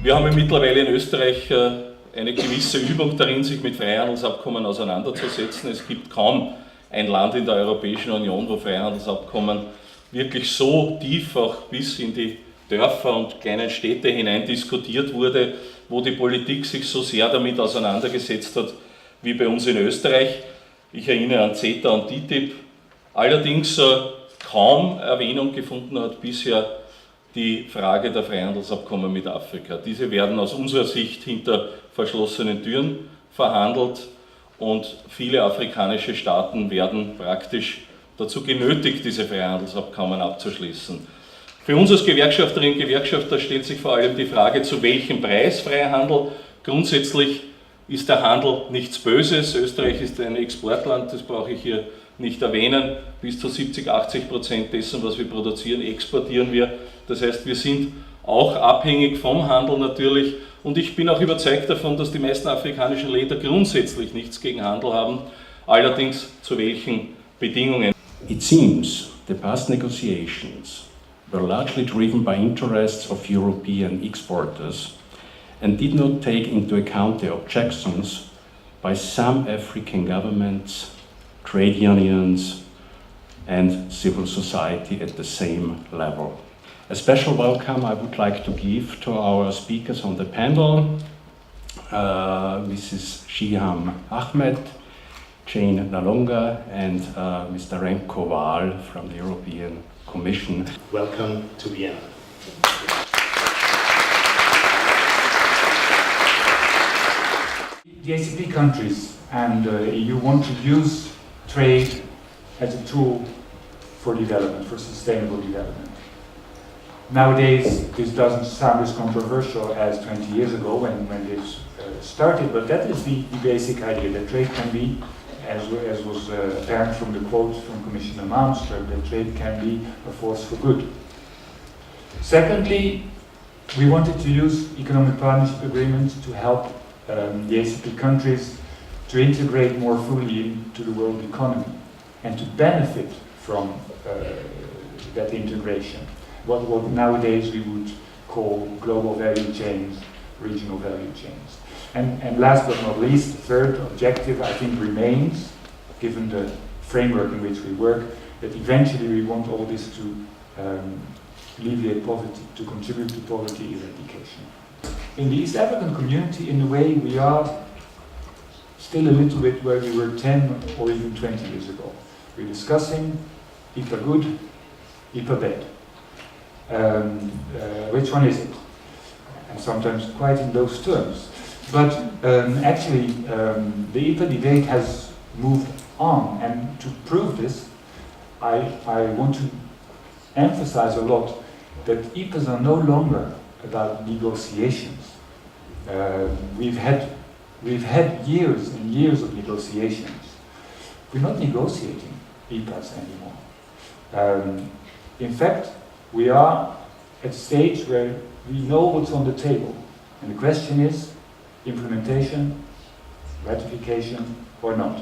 Wir haben mittlerweile in Österreich eine gewisse Übung darin, sich mit Freihandelsabkommen auseinanderzusetzen. Es gibt kaum ein Land in der Europäischen Union, wo Freihandelsabkommen wirklich so tief auch bis in die Dörfer und kleinen Städte hinein diskutiert wurde, wo die Politik sich so sehr damit auseinandergesetzt hat, wie bei uns in Österreich. Ich erinnere an CETA und TTIP. Allerdings kaum Erwähnung gefunden hat bisher die Frage der Freihandelsabkommen mit Afrika. Diese werden aus unserer Sicht hinter verschlossenen Türen verhandelt und viele afrikanische Staaten werden praktisch dazu genötigt, diese Freihandelsabkommen abzuschließen. Für uns als Gewerkschafterinnen und Gewerkschafter stellt sich vor allem die Frage, zu welchem Preis Freihandel. Grundsätzlich ist der Handel nichts Böses. Österreich ist ein Exportland, das brauche ich hier nicht erwähnen. Bis zu 70–80% dessen, was wir produzieren, exportieren wir. Das heißt, wir sind auch abhängig vom Handel natürlich. Und ich bin auch überzeugt davon, dass die meisten afrikanischen Länder grundsätzlich nichts gegen Handel haben. Allerdings zu welchen Bedingungen? It seems the past negotiations were largely driven by interests of European exporters and did not take into account the objections by some African governments, trade unions and civil society at the same level. A special welcome I would like to give to our speakers on the panel, Mrs. Siham Ahmed, Jane Nalunga and Mr. Remco Vahl from the European Commission. Welcome to Vienna. The ACP countries and EU want to use trade as a tool for development, for sustainable development. Nowadays, this doesn't sound as controversial as 20 years ago when this started, but that is the basic idea, that trade can be, as was apparent from the quote from Commissioner Malmström, that trade can be a force for good. Secondly, we wanted to use economic partnership agreements to help the ACP countries to integrate more fully into the world economy and to benefit from that integration. What nowadays we would call global value chains, regional value chains. And last but not least, the third objective I think remains, given the framework in which we work, that eventually we want all this to alleviate poverty, to contribute to poverty eradication. In the East African community, in a way, we are still a little bit where we were 10 or even 20 years ago. We're discussing IPA good, IPA bad. Which one is it? And sometimes quite in those terms. But actually, the IPA debate has moved on, and to prove this, I want to emphasize a lot that IPAs are no longer about negotiations. We've had years and years of negotiations. We're not negotiating IPAs anymore. In fact, we are at a stage where we know what's on the table. And the question is, implementation, ratification, or not.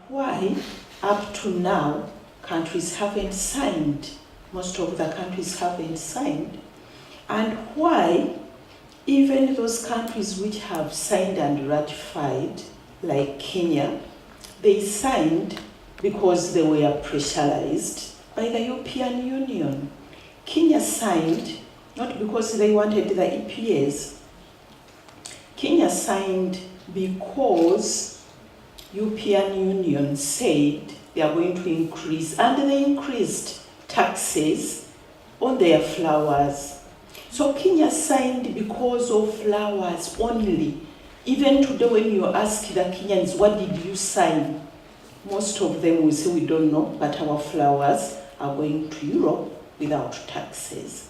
Why, up to now, countries haven't signed? Most of the countries haven't signed. And why, even those countries which have signed and ratified, like Kenya, they signed because they were pressurized by the European Union. Kenya signed not because they wanted the EPAs. Kenya signed because European Union said they are going to increase, and they increased taxes on their flowers. So Kenya signed because of flowers only. Even today when you ask the Kenyans, what did you sign? Most of them will say, we don't know, but our flowers are going to Europe without taxes.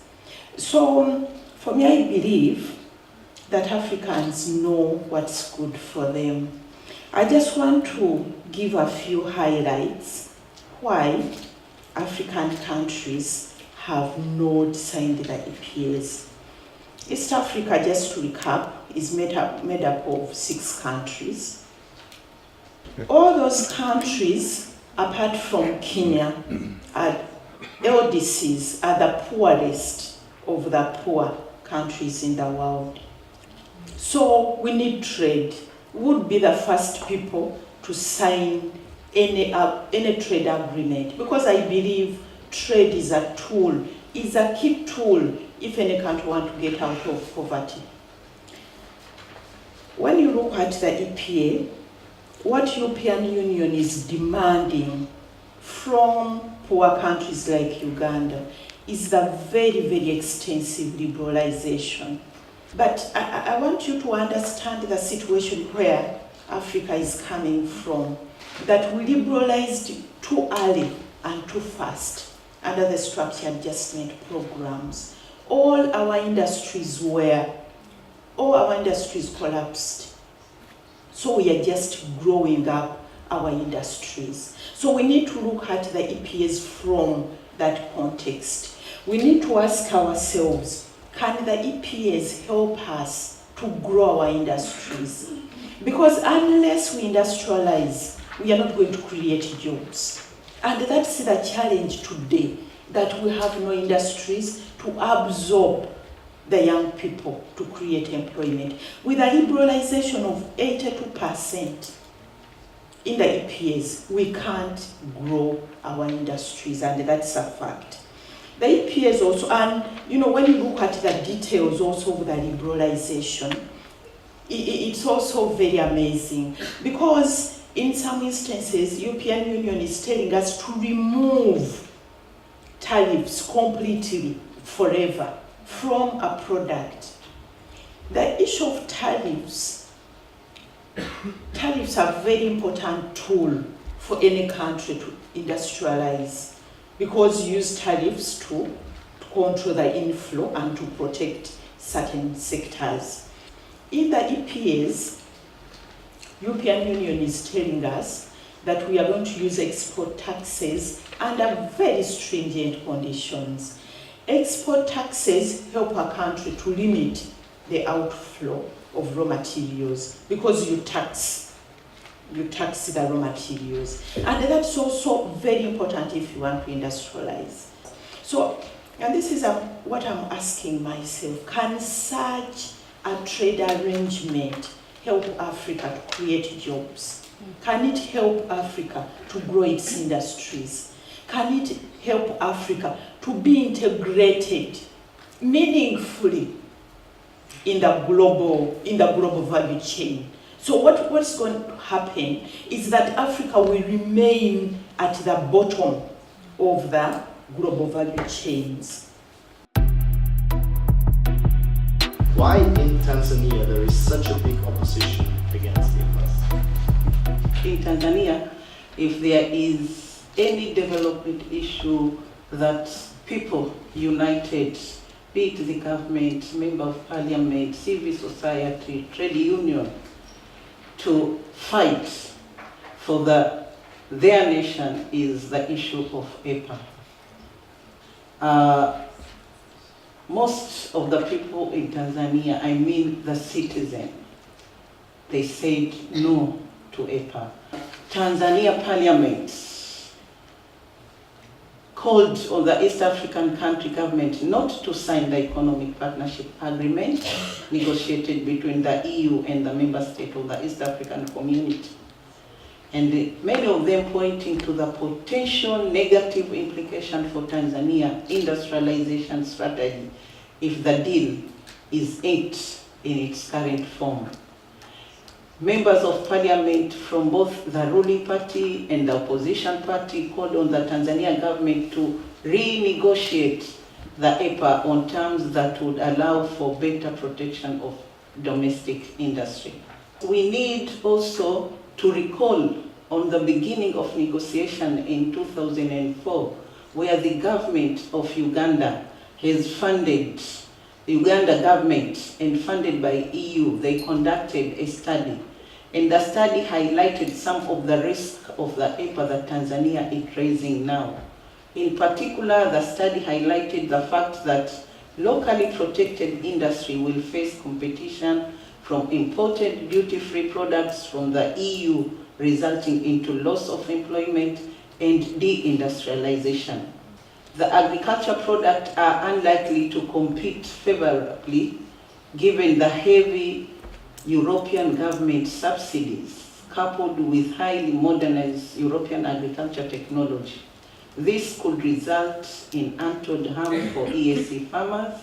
So for me, I believe that Africans know what's good for them. I just want to give a few highlights why African countries have not signed the EPAs. East Africa, just to recap, is made up of 6 countries. All those countries apart from Kenya, LDCs are the poorest of the poor countries in the world. So we need trade. We would be the first people to sign any trade agreement, because I believe trade is a tool, is a key tool if any country wants to get out of poverty. When you look at the EPA, what European Union is demanding from poor countries like Uganda is the very, very extensive liberalization. But I want you to understand the situation where Africa is coming from, that we liberalized too early and too fast under the structure adjustment programs. All our industries collapsed. So we are just growing up our industries. So we need to look at the EPAs from that context. We need to ask ourselves, can the EPAs help us to grow our industries? Because unless we industrialize, we are not going to create jobs. And that's the challenge today, that we have no industries to absorb the young people to create employment. With a liberalization of 82% in the EPAs, we can't grow our industries, and that's a fact. The EPAs also, and when you look at the details also of the liberalization, it's also very amazing, because in some instances, European Union is telling us to remove tariffs completely, forever, from a product. The issue of tariffs are a very important tool for any country to industrialize, because you use tariffs to control the inflow and to protect certain sectors. In the EPAs, European Union is telling us that we are going to use export taxes under very stringent conditions. Export taxes help a country to limit the outflow of raw materials, because you tax the raw materials. And that's also very important if you want to industrialize. So, and this is what I'm asking myself, can such a trade arrangement help Africa to create jobs? Can it help Africa to grow its industries? Can it help Africa to be integrated meaningfully in the global value chain? So what's going to happen is that Africa will remain at the bottom of the global value chains. Why in Tanzania there is such a big opposition against EPAs? In Tanzania, if there is any development issue that people united, be it the government, member of parliament, civil society, trade union, to fight for their nation, is the issue of EPA. Most of the people in Tanzania, I mean the citizen, they said no to EPA. Tanzania Parliament called on the East African country government not to sign the economic partnership agreement negotiated between the EU and the member state of the East African community. And many of them pointing to the potential negative implication for Tanzania industrialization strategy if the deal is inked in its current form. Members of parliament from both the ruling party and the opposition party called on the Tanzania government to renegotiate the EPA on terms that would allow for better protection of domestic industry. We need also to recall on the beginning of negotiation in 2004, where the government of Uganda has funded, the Uganda government and funded by EU, they conducted a study. And the study highlighted some of the risks of the EPA that Tanzania is raising now. In particular, the study highlighted the fact that locally protected industry will face competition from imported duty-free products from the EU, resulting into loss of employment and deindustrialization. The agriculture products are unlikely to compete favorably given the heavy European government subsidies coupled with highly modernized European agriculture technology. This could result in untold harm for EAC farmers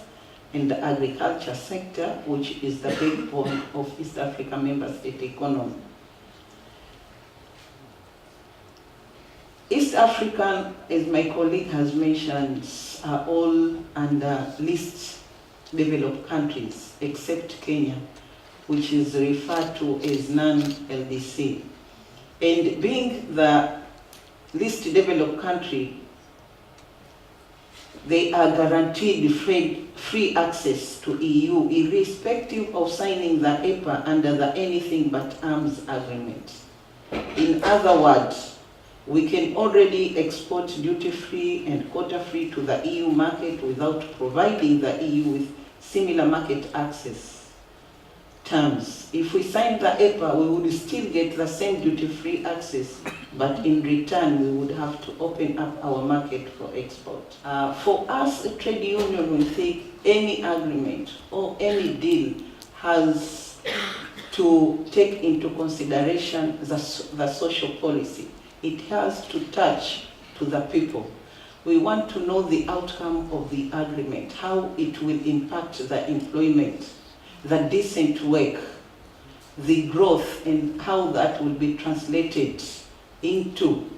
and the agriculture sector, which is the backbone of East Africa member state economy. East African, as my colleague has mentioned, are all under least developed countries, except Kenya, which is referred to as non-LDC. And being the least developed country, they are guaranteed free access to EU, irrespective of signing the EPA under the Anything But Arms Agreement. In other words, we can already export duty-free and quota-free to the EU market without providing the EU with similar market access terms. If we sign the EPA, we would still get the same duty-free access, but in return, we would have to open up our market for export. For us, a trade union, we think any agreement or any deal has to take into consideration the social policy. It has to touch to the people. We want to know the outcome of the agreement, how it will impact the employment, the decent work, the growth, and how that will be translated into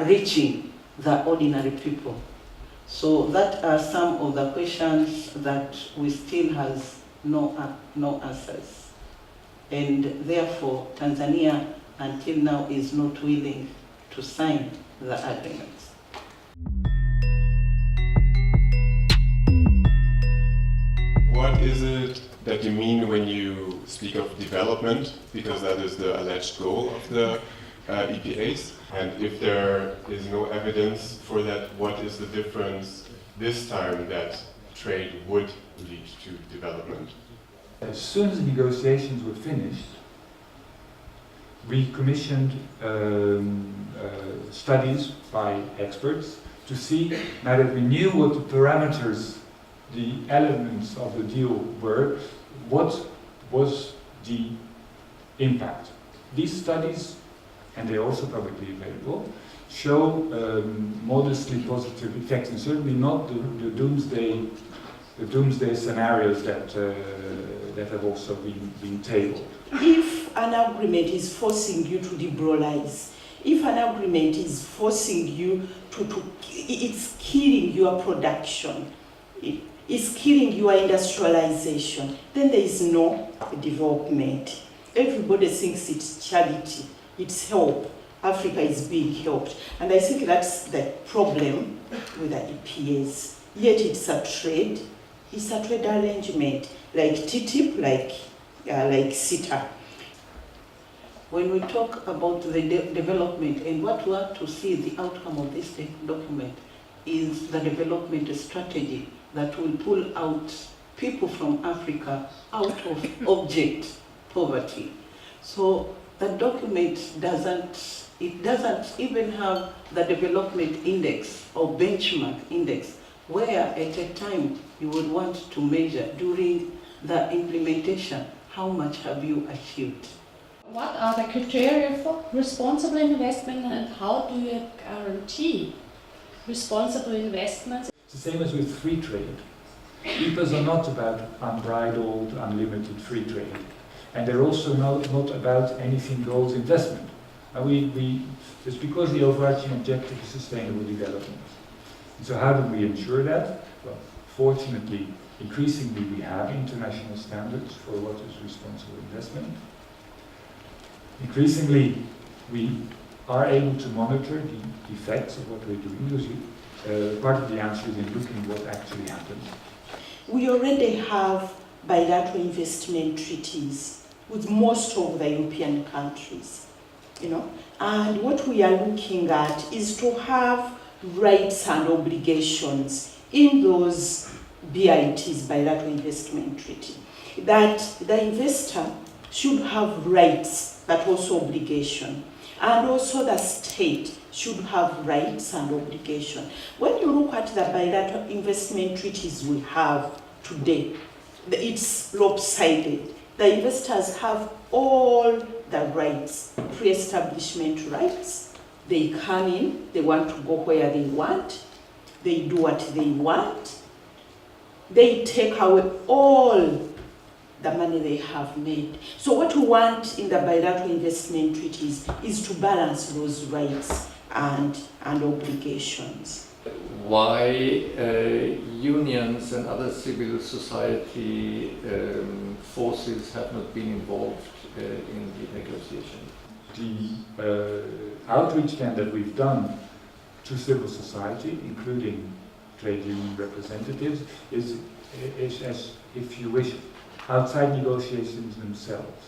reaching the ordinary people. So that are some of the questions that we still has no answers. And therefore, Tanzania until now is not willing to sign the agreements. What is it that you mean when you speak of development? Because that is the alleged goal of the EPAs. And if there is no evidence for that, what is the difference this time that trade would lead to development? As soon as the negotiations were finished, we commissioned studies by experts to see, now that we knew what the parameters, the elements of the deal were, what was the impact. These studies, and they're also publicly available, show modestly positive effects, and certainly not the doomsday scenarios that have also been tabled. If an agreement is forcing you to liberalize, if an agreement is forcing you it's killing your production, it's killing your industrialization, then there is no development. Everybody thinks it's charity, it's help. Africa is being helped. And I think that's the problem with the EPAs. Yet it's a trade arrangement, like TTIP, like CETA. When we talk about the development and what we want to see the outcome of this document is the development strategy that will pull out people from Africa out of object poverty. So the document doesn't even have the development index or benchmark index, where at a time you would want to measure during the implementation, how much have you achieved? What are the criteria for responsible investment, and how do you guarantee responsible investments? It's the same as with free trade. EPAs are not about unbridled, unlimited free trade. And they're also not about anything goes investment. It's because the overarching objective is sustainable development. And so how do we ensure that? Well, fortunately, increasingly we have international standards for what is responsible investment. Increasingly, we are able to monitor the effects of what we're doing, because part of the answer is in looking what actually happens. We already have bilateral investment treaties with most of the European countries, and what we are looking at is to have rights and obligations in those BITs, bilateral investment treaty, that the investor should have rights but also obligation. And also the state should have rights and obligations. When you look at the bilateral investment treaties we have today, it's lopsided. The investors have all the rights, pre-establishment rights. They come in, they want to go where they want, they do what they want, they take away all the money they have made. So what we want in the bilateral investment treaties is to balance those rights and obligations. Why unions and other civil society forces have not been involved in the negotiation? The outreach then that we've done to civil society, including trade union representatives, is as, if you wish, outside negotiations themselves.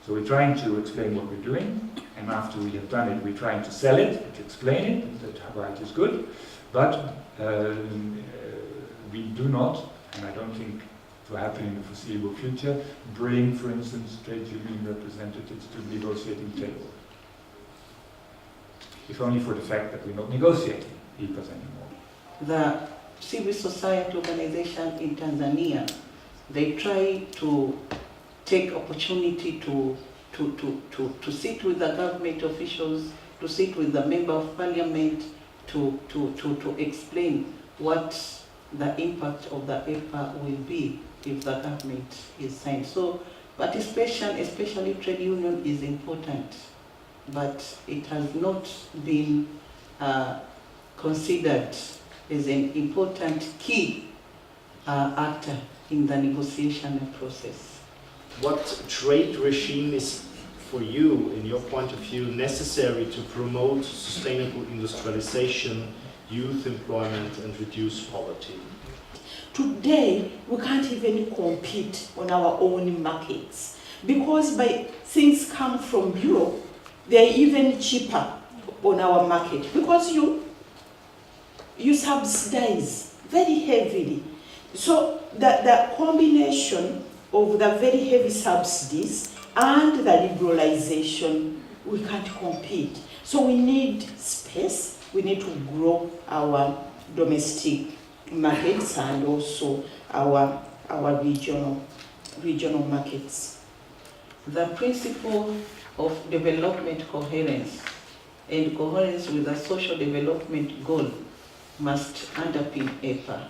So we're trying to explain what we're doing, and after we have done it, we're trying to sell it, and to explain it, that why it is good. But we do not, and I don't think it will happen in the foreseeable future, bring, for instance, trade union representatives to the negotiating table. If only for the fact that we're not negotiating EPAs anymore. The civil society organization in Tanzania, they try to take opportunity to sit with the government officials, to sit with the member of parliament, to explain what the impact of the EPA will be if the government is signed. So participation, especially trade union, is important, but it has not been considered as an important key actor in the negotiation process. What trade regime is, for you, in your point of view, necessary to promote sustainable industrialization, youth employment, and reduce poverty? Today, we can't even compete on our own markets because things come from Europe, they're even cheaper on our market because you subsidize very heavily. So the combination of the very heavy subsidies and the liberalization, we can't compete. So we need space, we need to grow our domestic markets and also our regional markets. The principle of development coherence and coherence with the social development goal must underpin EPA.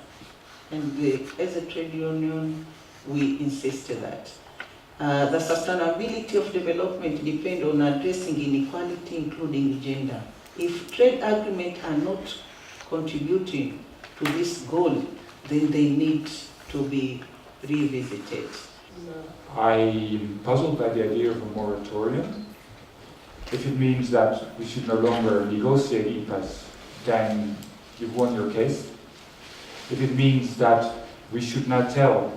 And as a trade union, we insisted that. The sustainability of development depends on addressing inequality, including gender. If trade agreements are not contributing to this goal, then they need to be revisited. I'm puzzled by the idea of a moratorium. If it means that we should no longer negotiate EPAs, then you've won your case. If it means that we should not tell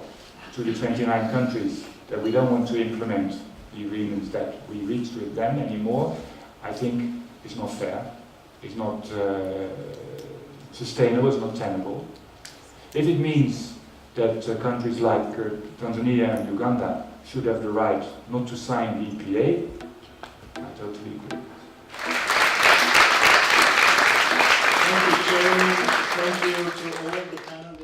to the 29 countries that we don't want to implement the agreements that we reached with them anymore, I think it's not fair, it's not sustainable, it's not tenable. If it means that countries like Tanzania and Uganda should have the right not to sign the EPA, I totally agree. Thank you, Chairman. Thank you to all the panelists.